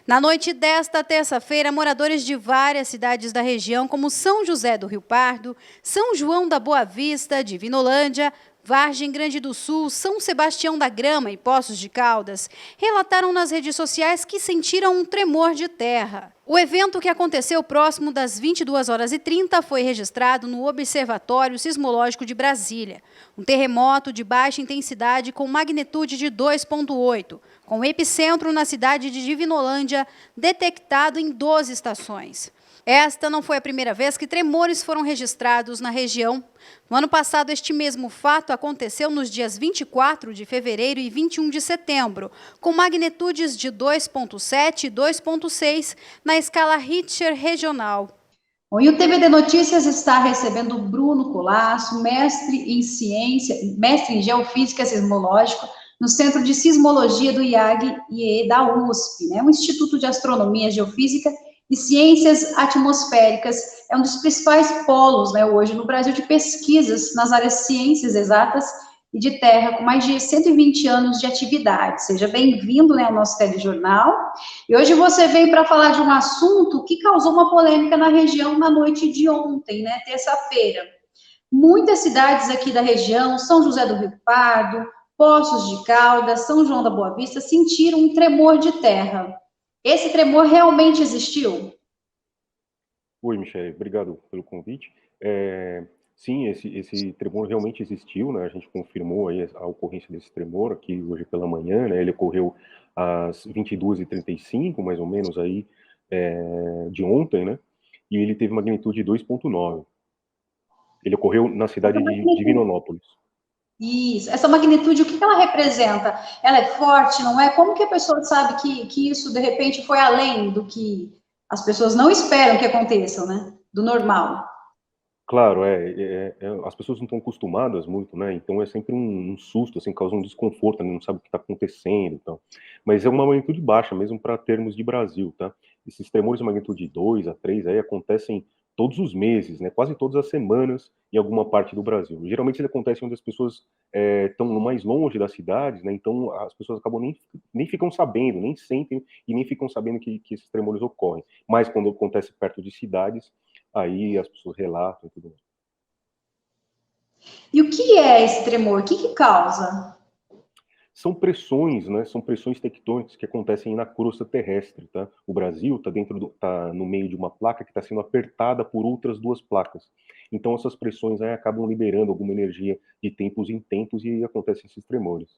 Na noite desta terça-feira, moradores de várias cidades da região, como São José do Rio Pardo, São João da Boa Vista, Divinolândia, Vargem Grande do Sul, São Sebastião da Grama e Poços de Caldas, relataram nas redes sociais que sentiram um tremor de terra. O evento, que aconteceu próximo das 22h30, foi registrado no Observatório Sismológico de Brasília. Um terremoto de baixa intensidade com magnitude de 2,8, com epicentro na cidade de Divinolândia, detectado em 12 estações. Esta não foi a primeira vez que tremores foram registrados na região. No ano passado, este mesmo fato aconteceu nos dias 24 de fevereiro e 21 de setembro, com magnitudes de 2,7 e 2,6 na escala Richter regional. Bom, e o TVD Notícias está recebendo o Bruno Colasso, mestre em Geofísica Sismológica, no Centro de Sismologia do IAG-IE da USP, né? O Instituto de Astronomia, Geofísica e Ciências Atmosféricas é um dos principais polos, né, hoje no Brasil, de pesquisas nas áreas ciências exatas e de terra, com mais de 120 anos de atividade. Seja bem-vindo, né, ao nosso telejornal. E hoje você veio para falar de um assunto que causou uma polêmica na região na noite de ontem, né, terça-feira. Muitas cidades aqui da região, São José do Rio Pardo, Poços de Caldas, São João da Boa Vista, sentiram um tremor de terra. Esse tremor realmente existiu? Oi, Michele, obrigado pelo convite. Sim, esse tremor realmente existiu, né? A gente confirmou aí a ocorrência desse tremor aqui hoje pela manhã, né? Ele ocorreu às 22h35, mais ou menos, aí, de ontem, né? E ele teve magnitude 2,9. Ele ocorreu na cidade de Divinópolis. Isso, essa magnitude, o que ela representa? Ela é forte, não é? Como que a pessoa sabe que isso, de repente, foi além do que as pessoas não esperam que aconteçam, né? Do normal. Claro, as pessoas não estão acostumadas muito, né? Então é sempre um susto, assim, causa um desconforto, né? Não sabe o que está acontecendo, então. Mas é uma magnitude baixa, mesmo para termos de Brasil, tá? Esses tremores de magnitude 2 a 3 aí acontecem todos os meses, né? Quase todas as semanas em alguma parte do Brasil. Geralmente eles acontecem onde as pessoas estão mais longe das cidades, né? Então as pessoas acabam nem ficam sabendo, nem sentem e nem ficam sabendo que esses tremores ocorrem. Mas quando acontece perto de cidades, aí as pessoas relatam e tudo mais. E o que é esse tremor? O que causa? São pressões, né? São pressões tectônicas que acontecem na crosta terrestre, tá? O Brasil tá no meio de uma placa que está sendo apertada por outras duas placas. Então essas pressões aí acabam liberando alguma energia de tempos em tempos e aí acontecem esses tremores.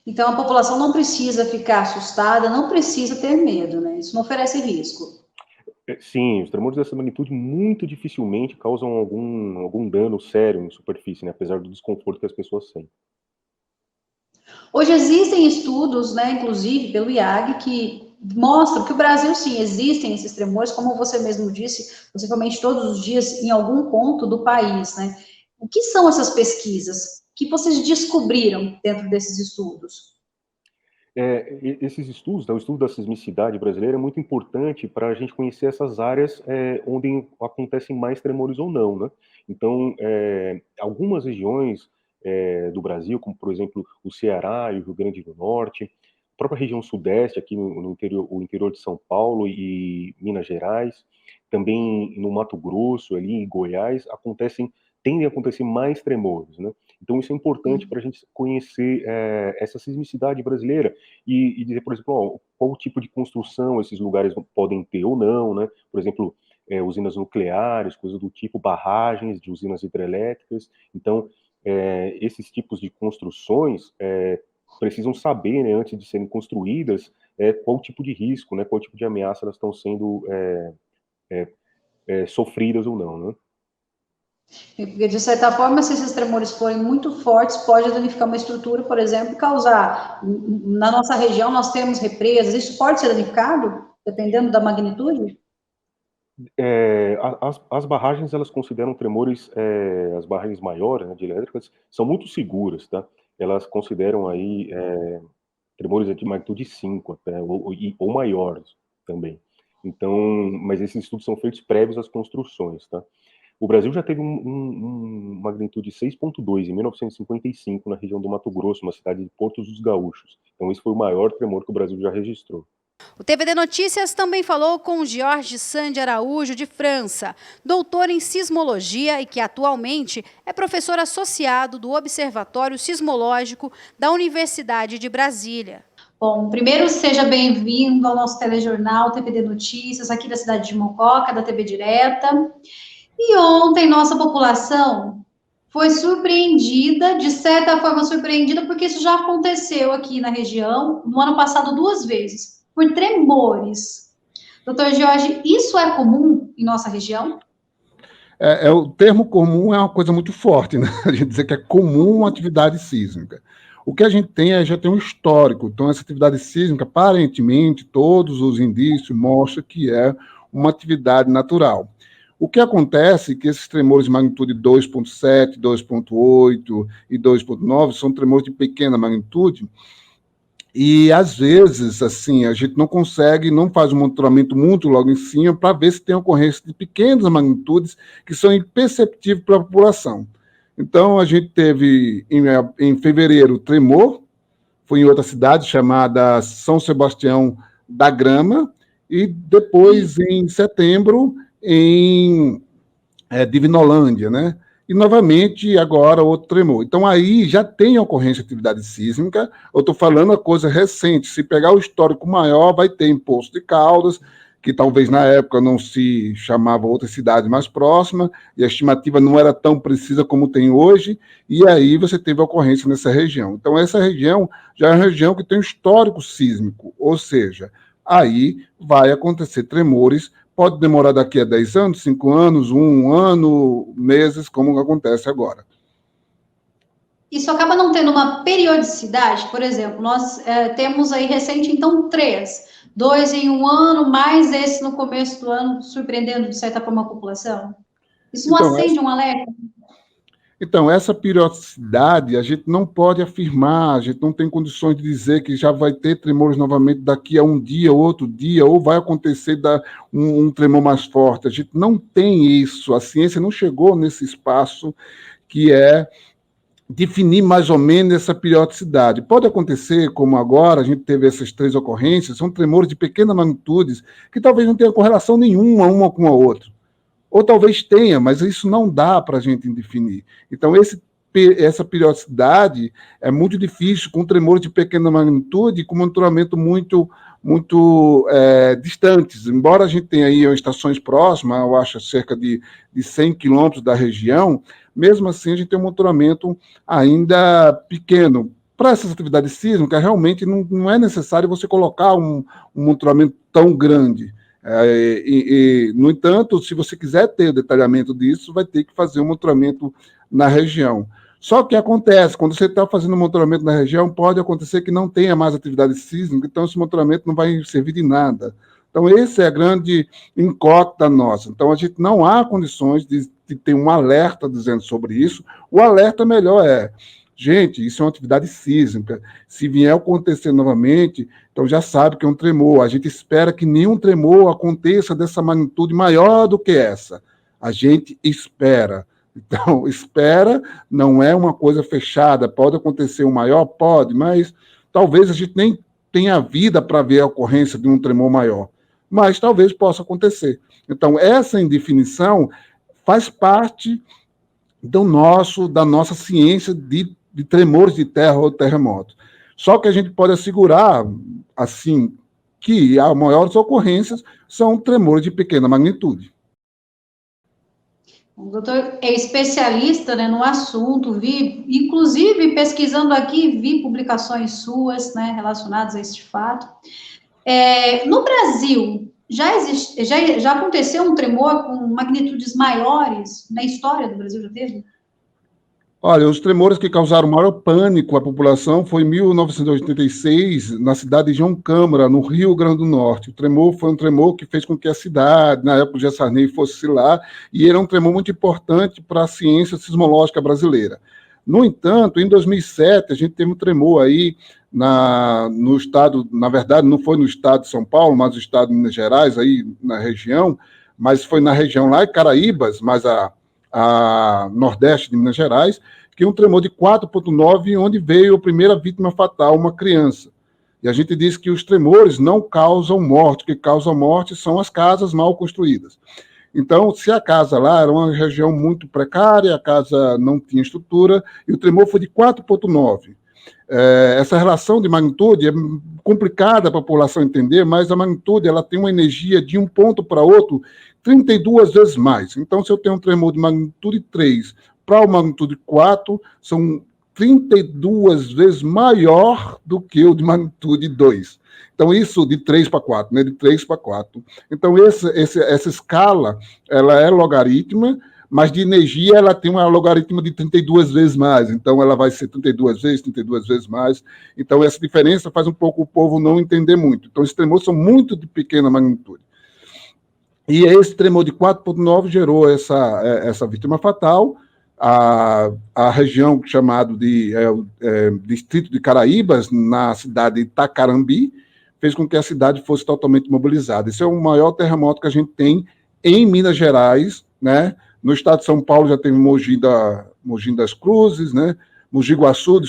Então a população não precisa ficar assustada, não precisa ter medo, né? Isso não oferece risco. Sim, os tremores dessa magnitude muito dificilmente causam algum dano sério em superfície, né? Apesar do desconforto que as pessoas sentem. Hoje existem estudos, né, inclusive pelo IAG, que mostram que o Brasil, sim, existem esses tremores, como você mesmo disse, possivelmente todos os dias em algum ponto do país, né? O que são essas pesquisas? O que vocês descobriram dentro desses estudos? Esses estudos, né, o estudo da sismicidade brasileira é muito importante para a gente conhecer essas áreas onde acontecem mais tremores ou não, né? Então, algumas regiões do Brasil, como por exemplo o Ceará e o Rio Grande do Norte, a própria região sudeste, aqui no interior, o interior de São Paulo e Minas Gerais, também no Mato Grosso, ali em Goiás, tendem a acontecer mais tremores, né? Então isso é importante para a gente conhecer essa sismicidade brasileira e dizer, por exemplo, qual tipo de construção esses lugares podem ter ou não, né? Por exemplo, usinas nucleares, coisas do tipo, barragens de usinas hidrelétricas. Então, esses tipos de construções precisam saber, né, antes de serem construídas, qual tipo de risco, né, qual tipo de ameaça elas estão sendo sofridas ou não, né? Porque, de certa forma, se esses tremores forem muito fortes, pode danificar uma estrutura, por exemplo, e causar. Na nossa região, nós temos represas, isso pode ser danificado, dependendo da magnitude? As barragens, elas consideram tremores, as barragens maiores, né, de elétricas, são muito seguras, tá? Elas consideram aí tremores de magnitude 5 até, ou maiores também. Então, mas esses estudos são feitos prévios às construções, tá? O Brasil já teve um magnitude 6,2 em 1955 na região do Mato Grosso, uma cidade de Portos dos Gaúchos. Então, esse foi o maior tremor que o Brasil já registrou. O TVD Notícias também falou com Jorge Sandi Araújo, de França, doutor em sismologia e que atualmente é professor associado do Observatório Sismológico da Universidade de Brasília. Bom, primeiro seja bem-vindo ao nosso telejornal TVD Notícias, aqui da cidade de Mococa, da TV Direta. E ontem nossa população foi surpreendida, de certa forma surpreendida, porque isso já aconteceu aqui na região, no ano passado 2 vezes, por tremores. Doutor Jorge, isso é comum em nossa região? O termo comum é uma coisa muito forte, né? A gente dizer que é comum uma atividade sísmica. O que a gente tem já tem um histórico. Então, essa atividade sísmica, aparentemente, todos os indícios mostram que é uma atividade natural. O que acontece é que esses tremores de magnitude 2,7, 2,8 e 2,9 são tremores de pequena magnitude, e, às vezes, assim, a gente não consegue, não faz um monitoramento muito logo em cima para ver se tem ocorrência de pequenas magnitudes que são imperceptíveis para a população. Então, a gente teve, em fevereiro, tremor, foi em outra cidade chamada São Sebastião da Grama, e depois, em setembro, em Divinolândia, né? E, novamente, agora outro tremor. Então, aí já tem ocorrência de atividade sísmica. Eu estou falando a coisa recente. Se pegar o histórico maior, vai ter em Poços de Caldas, que talvez na época não se chamava outra cidade mais próxima, e a estimativa não era tão precisa como tem hoje, e aí você teve ocorrência nessa região. Então, essa região já é uma região que tem um histórico sísmico, ou seja, aí vai acontecer tremores. Pode demorar daqui a 10 anos, 5 anos, 1 ano, meses, como acontece agora. Isso acaba não tendo uma periodicidade? Por exemplo, nós temos aí recente, então, 3. 2 em 1 ano, mais esse no começo do ano, surpreendendo, de certa forma, a população? Isso não acende um alerta? Então, essa periodicidade a gente não pode afirmar, a gente não tem condições de dizer que já vai ter tremores novamente daqui a um dia, outro dia, ou vai acontecer um tremor mais forte. A gente não tem isso, a ciência não chegou nesse espaço que é definir mais ou menos essa periodicidade. Pode acontecer, como agora, a gente teve essas 3 ocorrências, são tremores de pequenas magnitudes, que talvez não tenham correlação nenhuma uma com a outra. Ou talvez tenha, mas isso não dá para a gente definir. Então, essa periodicidade é muito difícil, com tremores de pequena magnitude e com monitoramento muito distantes. Embora a gente tenha aí estações próximas, eu acho cerca de 100 quilômetros da região, mesmo assim a gente tem um monitoramento ainda pequeno. Para essas atividades sísmicas, realmente não é necessário você colocar um monitoramento tão grande. No entanto, se você quiser ter o detalhamento disso, vai ter que fazer um monitoramento na região. Só que acontece, quando você está fazendo um monitoramento na região, pode acontecer que não tenha mais atividade sísmica, então esse monitoramento não vai servir de nada. Então, esse é a grande incógnita nossa. Então, a gente não há condições de ter um alerta dizendo sobre isso. O alerta melhor gente, isso é uma atividade sísmica. Se vier acontecer novamente, então já sabe que é um tremor. A gente espera que nenhum tremor aconteça dessa magnitude maior do que essa. A gente espera. Então, espera não é uma coisa fechada. Pode acontecer um maior? Pode, mas talvez a gente nem tenha vida para ver a ocorrência de um tremor maior. Mas talvez possa acontecer. Então, essa indefinição faz parte da nossa ciência de tremores de terra ou terremoto. Só que a gente pode assegurar, assim, que as maiores ocorrências são tremores de pequena magnitude. O doutor é especialista, né, no assunto, inclusive pesquisando aqui, vi publicações suas, né, relacionadas a este fato. No Brasil, já aconteceu um tremor com magnitudes maiores na história do Brasil, já teve? Olha, os tremores que causaram maior pânico à população foi em 1986, na cidade de João Câmara, no Rio Grande do Norte. O tremor foi um tremor que fez com que a cidade, na época o Gessé Sarney, fosse lá, e era um tremor muito importante para a ciência sismológica brasileira. No entanto, em 2007, a gente teve um tremor aí no estado, na verdade, não foi no estado de São Paulo, mas no estado de Minas Gerais, aí na região, mas foi na região lá, em Caraíbas, mas a nordeste de Minas Gerais, que um tremor de 4,9, onde veio a primeira vítima fatal, uma criança. E a gente diz que os tremores não causam morte, o que causa morte são as casas mal construídas. Então, se a casa lá era uma região muito precária, a casa não tinha estrutura, e o tremor foi de 4,9. Essa relação de magnitude é complicada para a população entender, mas a magnitude ela tem uma energia de um ponto para outro 32 vezes mais. Então, se eu tenho um tremor de magnitude 3 para o magnitude 4, são 32 vezes maior do que o de magnitude 2. Então, isso de 3 para 4, né? De 3 para 4. Então, essa escala, ela é logarítmica, mas de energia ela tem uma logaritmo de 32 vezes mais. Então, ela vai ser 32 vezes mais. Então, essa diferença faz um pouco o povo não entender muito. Então, esses tremores são muito de pequena magnitude. E esse tremor de 4,9 gerou essa vítima fatal. A região chamada de Distrito de Caraíbas, na cidade de Itacarambi, fez com que a cidade fosse totalmente mobilizada. Esse é o maior terremoto que a gente tem em Minas Gerais, né? No estado de São Paulo já teve Mogi das Cruzes, né? Mogi Guaçu,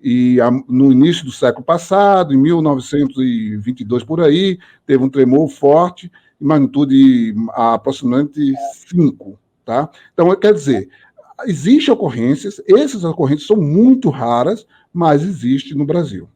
e no início do século passado, em 1922 por aí, teve um tremor forte, de magnitude aproximadamente 5, tá? Então, quer dizer, existem ocorrências, essas ocorrências são muito raras, mas existem no Brasil.